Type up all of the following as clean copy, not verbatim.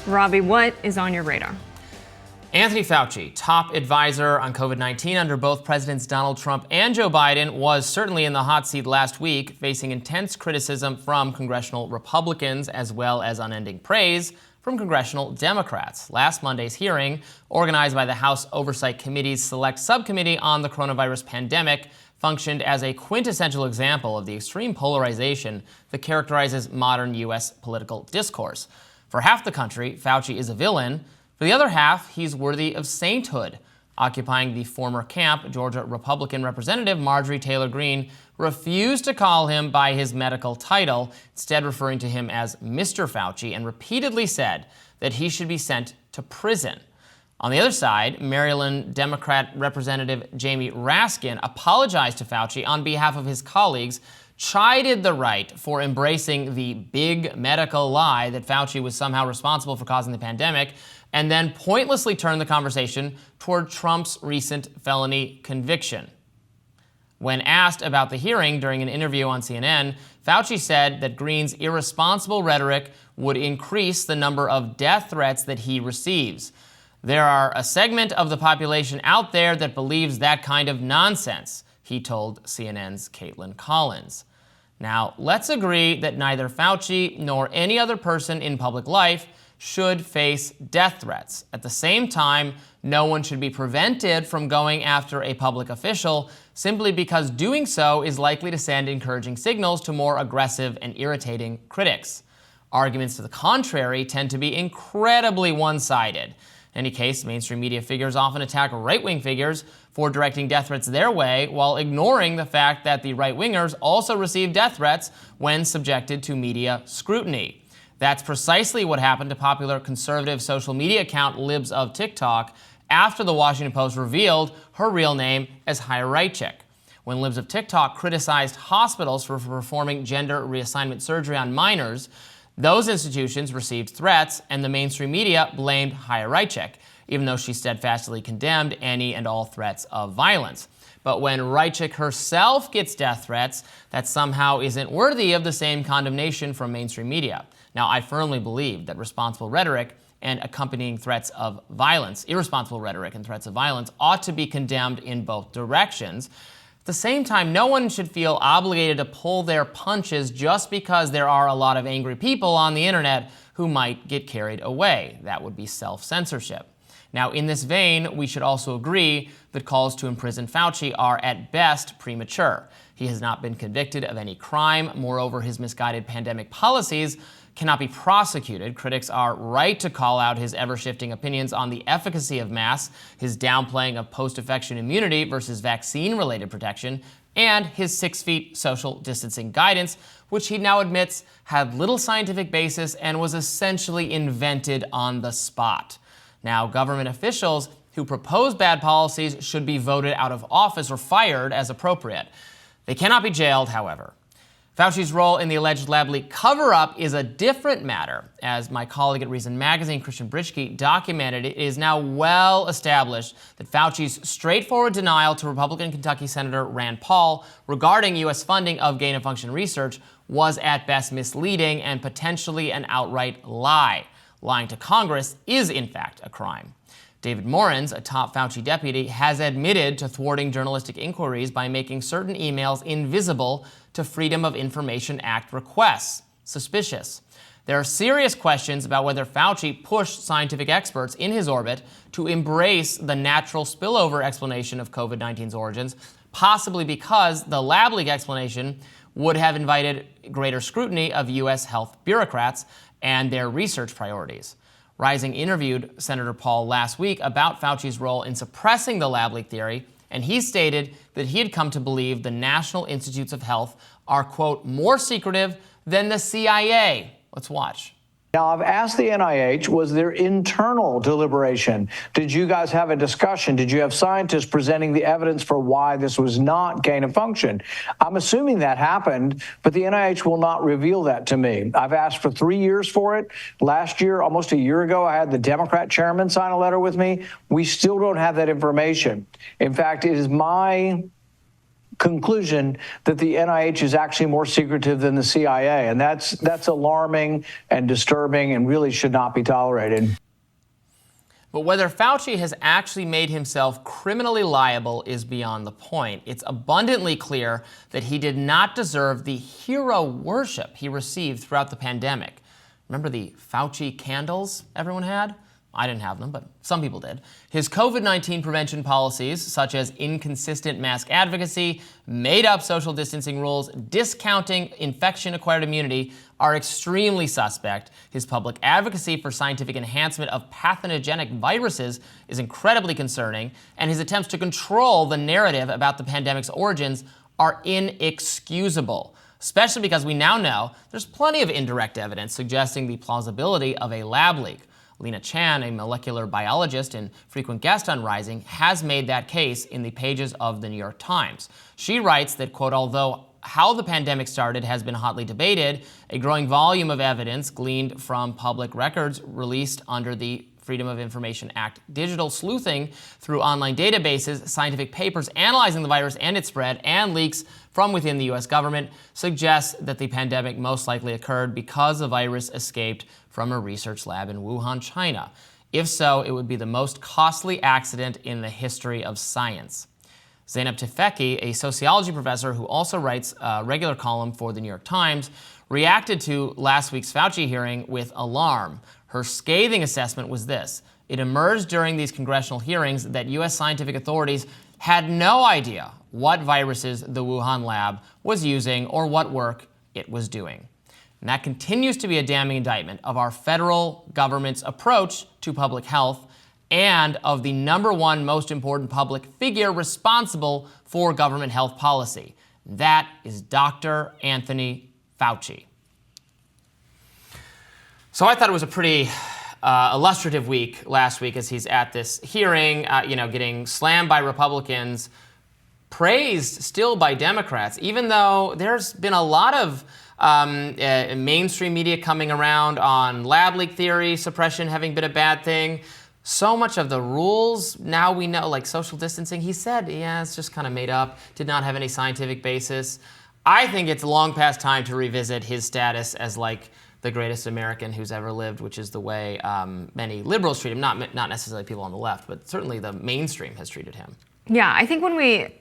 Robby, what is on your radar? Anthony Fauci, top advisor on COVID-19 under both Presidents Donald Trump and Joe Biden, was certainly in the hot seat last week, facing intense criticism from congressional Republicans as well as unending praise from congressional Democrats. Last Monday's hearing, organized by the House Oversight Committee's Select Subcommittee on the Coronavirus Pandemic, functioned as a quintessential example of the extreme polarization that characterizes modern U.S. political discourse. For half the country, Fauci is a villain. For the other half, he's worthy of sainthood. Occupying the former camp, Georgia Republican Representative Marjorie Taylor Greene refused to call him by his medical title, instead referring to him as Mr. Fauci, and repeatedly said that he should be sent to prison. On the other side, Maryland Democrat Representative Jamie Raskin apologized to Fauci on behalf of his colleagues, chided the right for embracing the big medical lie that Fauci was somehow responsible for causing the pandemic, and then pointlessly turned the conversation toward Trump's recent felony conviction. When asked about the hearing during an interview on CNN, Fauci said that Greene's irresponsible rhetoric would increase the number of death threats that he receives. There are a segment of the population out there that believes that kind of nonsense, he told CNN's Caitlin Collins. Now, let's agree that neither Fauci nor any other person in public life should face death threats. At the same time, no one should be prevented from going after a public official simply because doing so is likely to send encouraging signals to more aggressive and irritating critics. Arguments to the contrary tend to be incredibly one-sided. In any case, mainstream media figures often attack right-wing figures for directing death threats their way while ignoring the fact that the right-wingers also receive death threats when subjected to media scrutiny. That's precisely what happened to popular conservative social media account Libs of TikTok after the Washington Post revealed her real name as Hyrachik. When Libs of TikTok criticized hospitals for performing gender reassignment surgery on minors, those institutions received threats, and the mainstream media blamed Hyrachik, even though she steadfastly condemned any and all threats of violence. But when Rychik herself gets death threats, that somehow isn't worthy of the same condemnation from mainstream media. Now, I firmly believe that responsible rhetoric and accompanying threats of violence, irresponsible rhetoric and threats of violence, ought to be condemned in both directions. At the same time, no one should feel obligated to pull their punches just because there are a lot of angry people on the internet who might get carried away. That would be self-censorship. Now, in this vein, we should also agree that calls to imprison Fauci are at best premature. He has not been convicted of any crime. Moreover, his misguided pandemic policies cannot be prosecuted. Critics are right to call out his ever-shifting opinions on the efficacy of masks, his downplaying of post-infection immunity versus vaccine-related protection, and his 6 feet social distancing guidance, which he now admits had little scientific basis and was essentially invented on the spot. Now, government officials who propose bad policies should be voted out of office or fired as appropriate. They cannot be jailed, however. Fauci's role in the alleged lab leak cover-up is a different matter. As my colleague at Reason Magazine, Christian Britschke, documented, it is now well established that Fauci's straightforward denial to Republican Kentucky Senator Rand Paul regarding U.S. funding of gain-of-function research was at best misleading and potentially an outright lie. Lying to Congress is, in fact, a crime. David Morans, a top Fauci deputy, has admitted to thwarting journalistic inquiries by making certain emails invisible to Freedom of Information Act requests. Suspicious. There are serious questions about whether Fauci pushed scientific experts in his orbit to embrace the natural spillover explanation of COVID-19's origins, possibly because the lab leak explanation would have invited greater scrutiny of U.S. health bureaucrats and their research priorities. Rising interviewed Senator Paul last week about Fauci's role in suppressing the lab leak theory, and he stated that he had come to believe the National Institutes of Health are, quote, more secretive than the CIA. Let's watch. Now, I've asked the NIH, was there internal deliberation? Did you guys have a discussion? Did you have scientists presenting the evidence for why this was not gain of function? I'm assuming that happened, but the NIH will not reveal that to me. I've asked for 3 years for it. Last year, almost a year ago, I had the Democrat chairman sign a letter with me. We still don't have that information. In fact, it is my conclusion that the NIH is actually more secretive than the CIA. And that's alarming and disturbing and really should not be tolerated. But whether Fauci has actually made himself criminally liable is beyond the point. It's abundantly clear that he did not deserve the hero worship he received throughout the pandemic. Remember the Fauci candles everyone had? I didn't have them, but some people did. His COVID-19 prevention policies, such as inconsistent mask advocacy, made-up social distancing rules, discounting infection-acquired immunity, are extremely suspect. His public advocacy for scientific enhancement of pathogenic viruses is incredibly concerning, and his attempts to control the narrative about the pandemic's origins are inexcusable, especially because we now know there's plenty of indirect evidence suggesting the plausibility of a lab leak. Lena Chan, a molecular biologist and frequent guest on Rising, has made that case in the pages of the New York Times. She writes that, quote, although how the pandemic started has been hotly debated, a growing volume of evidence gleaned from public records released under the Freedom of Information Act, digital sleuthing through online databases, scientific papers analyzing the virus and its spread, and leaks from within the U.S. government suggests that the pandemic most likely occurred because the virus escaped from a research lab in Wuhan, China. If so, it would be the most costly accident in the history of science. Zeynep Tufekci, a sociology professor who also writes a regular column for the New York Times, reacted to last week's Fauci hearing with alarm. Her scathing assessment was this: it emerged during these congressional hearings that U.S. scientific authorities had no idea what viruses the Wuhan lab was using or what work it was doing. And that continues to be a damning indictment of our federal government's approach to public health and of the number one most important public figure responsible for government health policy. That is Dr. Anthony Fauci. So I thought it was a pretty illustrative week last week as he's at this hearing, getting slammed by Republicans, praised still by Democrats, even though there's been a lot of mainstream media coming around on lab leak theory, suppression having been a bad thing. So much of the rules now we know, like social distancing, he said, yeah, it's just kind of made up, did not have any scientific basis. I think it's long past time to revisit his status as like the greatest American who's ever lived, which is the way many liberals treat him, not necessarily people on the left, but certainly the mainstream has treated him. Yeah, I think when we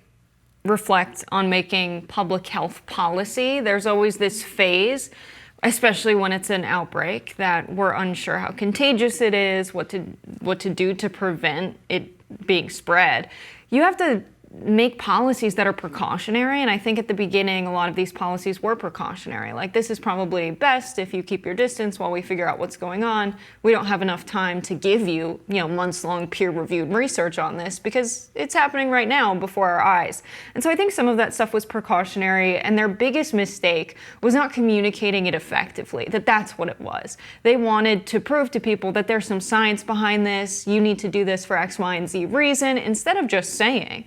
reflect on making public health policy, there's always this phase, especially when it's an outbreak, that we're unsure how contagious it is, what to do to prevent it being spread. You have to make policies that are precautionary, and I think at the beginning a lot of these policies were precautionary. Like, this is probably best if you keep your distance while we figure out what's going on. We don't have enough time to give you, months-long peer-reviewed research on this because it's happening right now before our eyes. And so I think some of that stuff was precautionary, and their biggest mistake was not communicating it effectively, that's what it was. They wanted to prove to people that there's some science behind this, you need to do this for X, Y, and Z reason, instead of just saying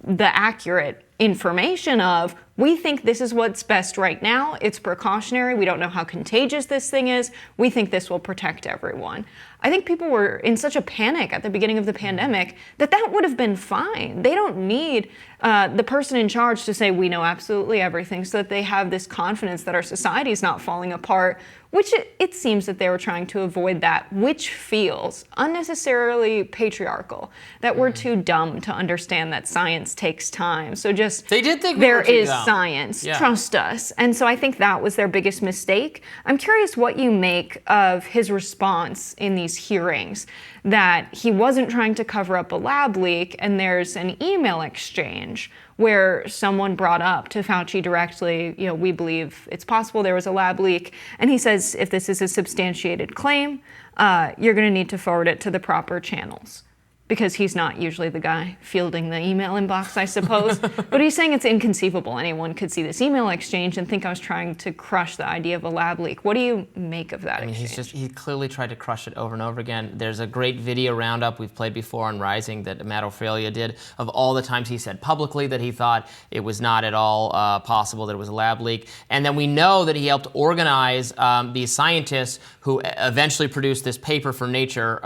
the accurate information of, we think this is what's best right now. It's precautionary. We don't know how contagious this thing is. We think this will protect everyone. I think people were in such a panic at the beginning of the pandemic that would have been fine. They don't need the person in charge to say, we know absolutely everything, so that they have this confidence that our society is not falling apart, which it seems that they were trying to avoid that, which feels unnecessarily patriarchal, that we're too dumb to understand that science takes time. So just, they did think there is science, yeah. Trust us. And so I think that was their biggest mistake. I'm curious what you make of his response in these hearings, that he wasn't trying to cover up a lab leak, and there's an email exchange where someone brought up to Fauci directly, we believe it's possible there was a lab leak. And he says, if this is a substantiated claim, you're going to need to forward it to the proper channels. Because he's not usually the guy fielding the email inbox, I suppose. But he's saying it's inconceivable anyone could see this email exchange and think I was trying to crush the idea of a lab leak. What do you make of that exchange? He clearly tried to crush it over and over again. There's a great video roundup we've played before on Rising that Matt Ophelia did of all the times he said publicly that he thought it was not at all possible that it was a lab leak. And then we know that he helped organize these scientists who eventually produced this paper for Nature,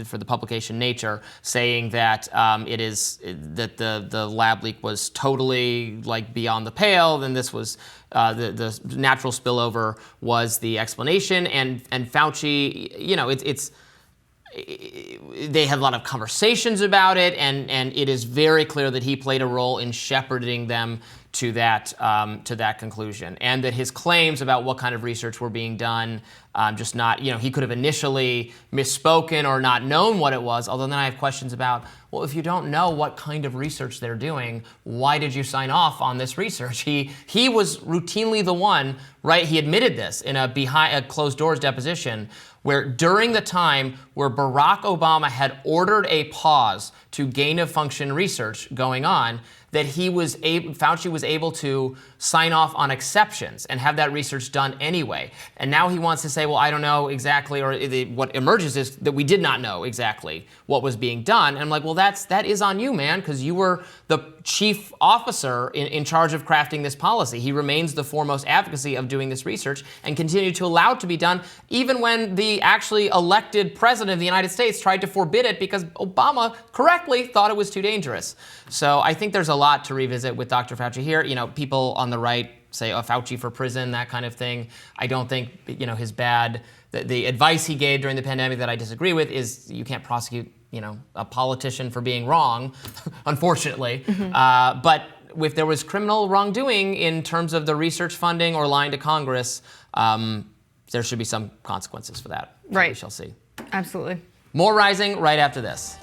for the publication Nature, Twitter saying that the lab leak was totally like beyond the pale. Then this was the natural spillover was the explanation. And Fauci, they had a lot of conversations about it, and it is very clear that he played a role in shepherding them to that conclusion, and that his claims about what kind of research were being done, just not, he could have initially misspoken or not known what it was. Although then I have questions about, well, if you don't know what kind of research they're doing, why did you sign off on this research? He was routinely the one, right? He admitted this in a behind a closed doors deposition, where during the time where Barack Obama had ordered a pause to gain-of-function research going on, that Fauci was able to sign off on exceptions and have that research done anyway. And now he wants to say, well, I don't know exactly, or what emerges is that we did not know exactly what was being done. And I'm like, well, that is on you, man, because you were the chief officer in charge of crafting this policy. He remains the foremost advocacy of doing this research and continue to allow it to be done, even when the actually elected president of the United States tried to forbid it because Obama correctly thought it was too dangerous. So I think there's a lot to revisit with Dr. Fauci here. People on the right say, oh, Fauci for prison, that kind of thing. I don't think, his the advice he gave during the pandemic that I disagree with is you can't prosecute, a politician for being wrong, unfortunately. Mm-hmm. But if there was criminal wrongdoing in terms of the research funding or lying to Congress, there should be some consequences for that. Right. We shall see. Absolutely. More Rising right after this.